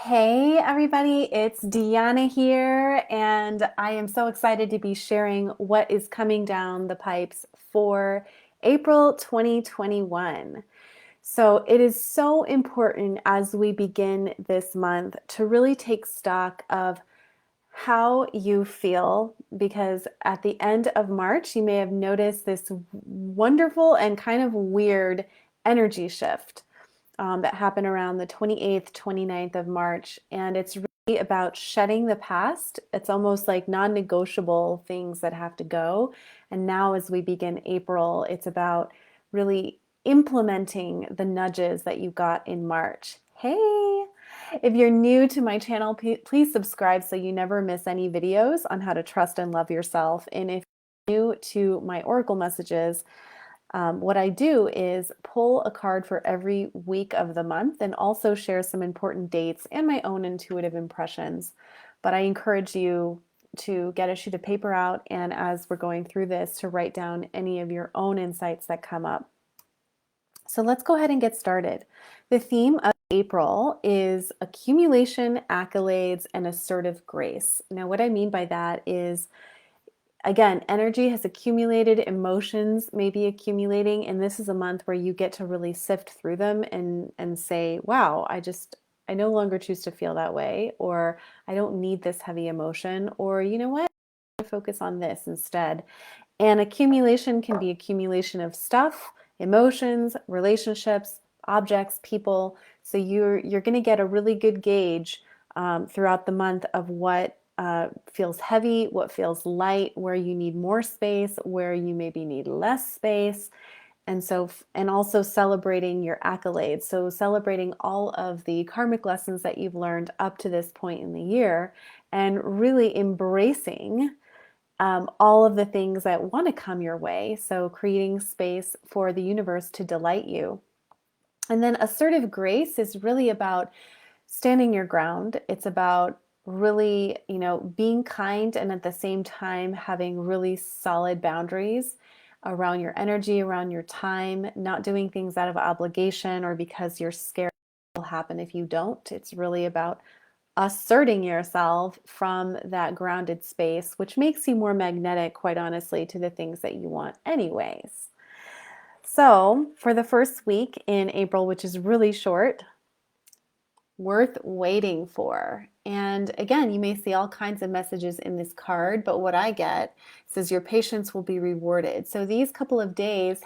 Hey everybody, it's Deanna here, and I am so excited to be sharing what is coming down the pipes for April 2021. So it is so important as we begin this month to really take stock of how you feel, because at the end of March, you may have noticed this wonderful and kind of weird energy shift that happened around the 28th, 29th of March. And it's really about shedding the past. It's almost like non negotiable things that have to go. And now, as we begin April, it's about really implementing the nudges that you got in March. Hey! If you're new to my channel, please subscribe so you never miss any videos on how to trust and love yourself. And if you're new to my Oracle messages, what I do is pull a card for every week of the month and also share some important dates and my own intuitive impressions. But I encourage you to get a sheet of paper out, and as we're going through this, to write down any of your own insights that come up. So let's go ahead and get started. The theme of April is accumulation, accolades, and assertive grace. Now, what I mean by that is, again, energy has accumulated, emotions may be accumulating, and this is a month where you get to really sift through them and say, wow, I no longer choose to feel that way, or I don't need this heavy emotion, or you know what, I focus on this instead. And accumulation can be accumulation of stuff, emotions, relationships, objects, people. So you're going to get a really good gauge throughout the month of what feels heavy, what feels light, where you need more space, where you maybe need less space. And also celebrating your accolades. So celebrating all of the karmic lessons that you've learned up to this point in the year, and really embracing all of the things that want to come your way. So creating space for the universe to delight you. And then assertive grace is really about standing your ground. It's about really, being kind, and at the same time having really solid boundaries around your energy, around your time, not doing things out of obligation or because you're scared what will happen if you don't. It's really about asserting yourself from that grounded space, which makes you more magnetic, quite honestly, to the things that you want anyways. So for the first week in April, which is really short, worth waiting for. And again, you may see all kinds of messages in this card, but what I get says your patience will be rewarded. So these couple of days,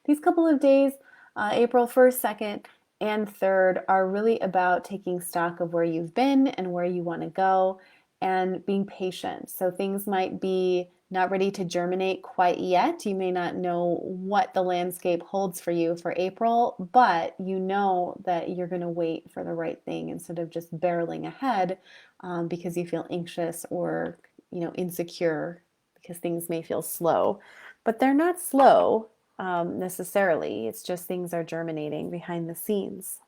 these couple of days, April 1st, 2nd, and 3rd, are really about taking stock of where you've been and where you want to go, and being patient. So things might be not ready to germinate quite yet. You may not know what the landscape holds for you for April, but you know that you're going to wait for the right thing instead of just barreling ahead because you feel anxious or insecure, because things may feel slow. But they're not slow necessarily. It's just things are germinating behind the scenes.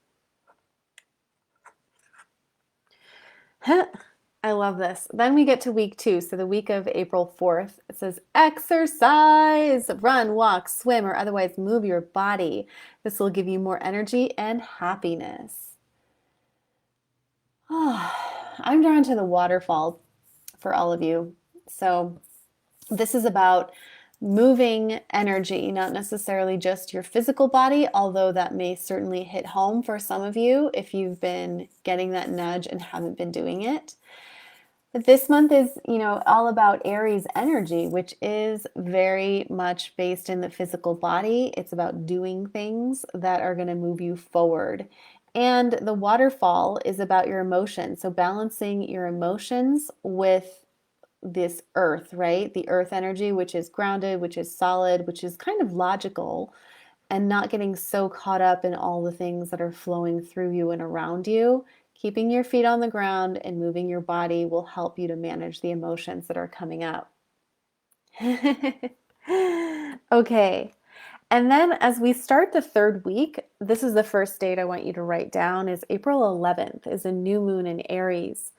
I love this. Then we get to week 2. So the week of April 4th, it says exercise, run, walk, swim, or otherwise move your body. This will give you more energy and happiness. Oh, I'm drawn to the waterfall for all of you. So this is about moving energy, not necessarily just your physical body, although that may certainly hit home for some of you if you've been getting that nudge and haven't been doing it. But this month is, all about Aries energy, which is very much based in the physical body. It's about doing things that are going to move you forward. And the waterfall is about your emotions. So balancing your emotions with this earth, right? The earth energy, which is grounded, which is solid, which is kind of logical, and not getting so caught up in all the things that are flowing through you and around you. Keeping your feet on the ground and moving your body will help you to manage the emotions that are coming up. Okay. And then as we start the 3rd week, this is the first date I want you to write down, is April 11th is a new moon in Aries.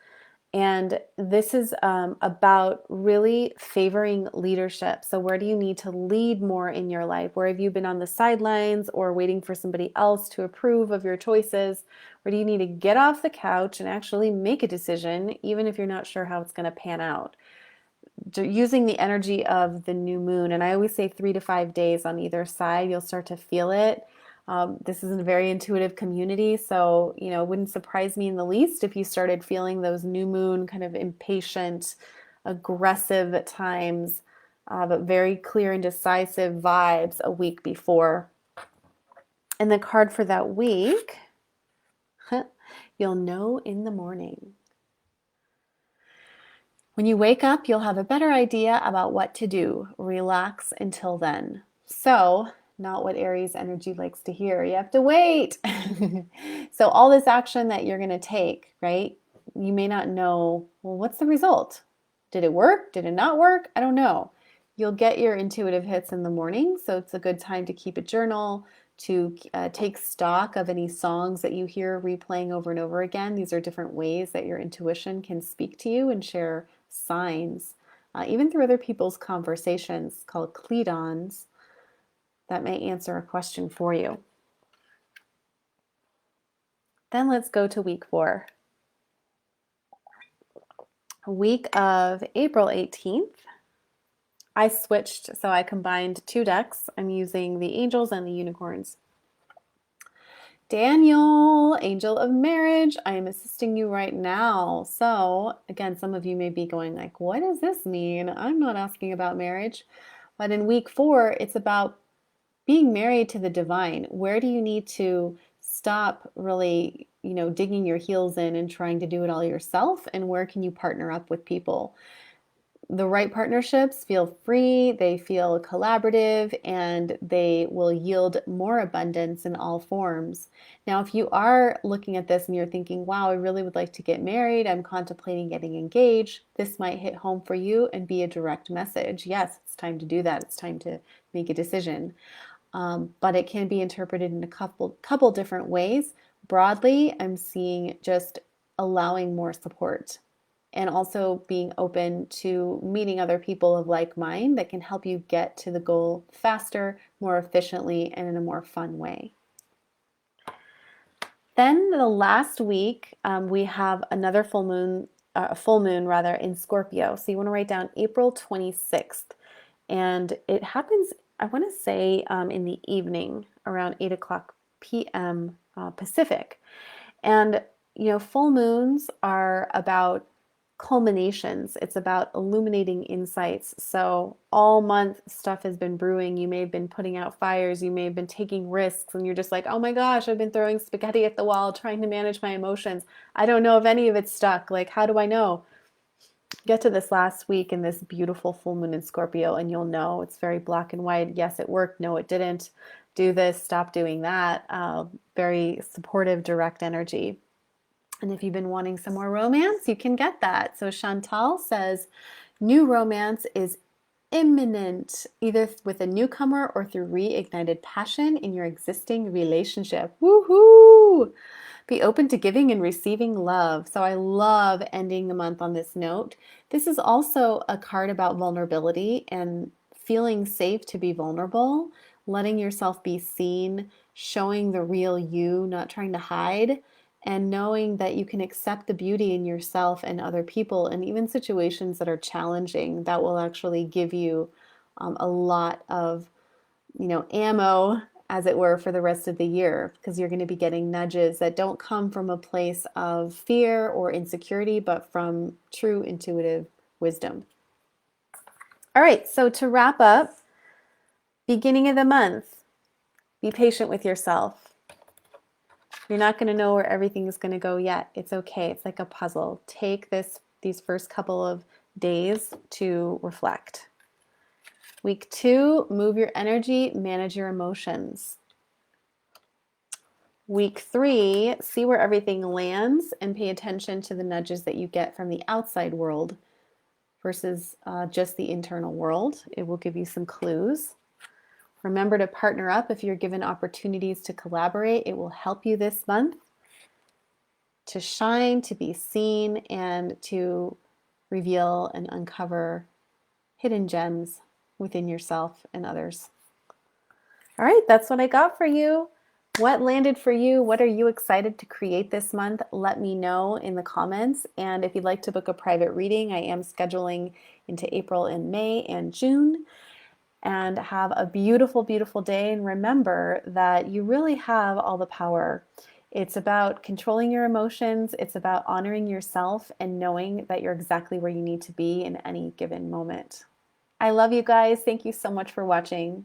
And this is about really favoring leadership. So, where do you need to lead more in your life? Where have you been on the sidelines or waiting for somebody else to approve of your choices? Where do you need to get off the couch and actually make a decision, even if you're not sure how it's going to pan out? Using the energy of the new moon, and I always say 3 to 5 days on either side, you'll start to feel it. This is a very intuitive community, so it wouldn't surprise me in the least if you started feeling those new moon kind of impatient, aggressive at times, but very clear and decisive vibes a week before. And the card for that week, you'll know in the morning. When you wake up, you'll have a better idea about what to do. Relax until then. So, not what Aries energy likes to hear. You have to wait. So, all this action that you're going to take, right? You may not know, well, what's the result? Did it work? Did it not work? I don't know. You'll get your intuitive hits in the morning. So, it's a good time to keep a journal, to take stock of any songs that you hear replaying over and over again. These are different ways that your intuition can speak to you and share signs, even through other people's conversations called cledons, that may answer a question for you. Then let's go to week 4. Week of April 18th. I switched, so I combined 2 decks. I'm using the angels and the unicorns. Daniel, angel of marriage, I am assisting you right now. So again, some of you may be going like, what does this mean? I'm not asking about marriage. But in week 4, it's about being married to the divine. Where do you need to stop really, digging your heels in and trying to do it all yourself? And where can you partner up with people? The right partnerships feel free, they feel collaborative, and they will yield more abundance in all forms. Now, if you are looking at this and you're thinking, wow, I really would like to get married, I'm contemplating getting engaged, this might hit home for you and be a direct message. Yes, it's time to do that. It's time to make a decision. But it can be interpreted in a couple different ways. Broadly, I'm seeing just allowing more support and also being open to meeting other people of like mind that can help you get to the goal faster, more efficiently, and in a more fun way. Then the last week, we have another full moon in Scorpio. So you want to write down April 26th. And it happens, I want to say, in the evening around 8 o'clock p.m. Pacific. And, full moons are about culminations. It's about illuminating insights. So all month stuff has been brewing. You may have been putting out fires. You may have been taking risks and you're just like, oh my gosh, I've been throwing spaghetti at the wall, trying to manage my emotions. I don't know if any of it's stuck. Like, how do I know? Get to this last week in this beautiful full moon in Scorpio and you'll know. It's very black and white. Yes, it worked. No, it didn't. Do this, stop doing that. Very supportive, direct energy. And if you've been wanting some more romance, you can get that. So Chantal says, new romance is imminent, either with a newcomer or through reignited passion in your existing relationship. Woohoo! Be open to giving and receiving love. So I love ending the month on this note. This is also a card about vulnerability and feeling safe to be vulnerable, letting yourself be seen, showing the real you, not trying to hide, and knowing that you can accept the beauty in yourself and other people, and even situations that are challenging. That will actually give you a lot of, ammo, as it were, for the rest of the year, because you're going to be getting nudges that don't come from a place of fear or insecurity, but from true intuitive wisdom. All right, so to wrap up, beginning of the month, be patient with yourself. You're not going to know where everything is going to go yet. It's okay. It's like a puzzle. Take these first couple of days to reflect. Week 2, move your energy, manage your emotions. Week 3, see where everything lands and pay attention to the nudges that you get from the outside world versus just the internal world. It will give you some clues. Remember to partner up if you're given opportunities to collaborate. It will help you this month. to shine, to be seen, and to reveal and uncover hidden gems within yourself and others. All right, that's what I got for you. What landed for you? What are you excited to create this month? Let me know in the comments. And if you'd like to book a private reading, I am scheduling into April and May and June. And have a beautiful, beautiful day. And remember that you really have all the power. It's about controlling your emotions. It's about honoring yourself and knowing that you're exactly where you need to be in any given moment. I love you guys. Thank you so much for watching.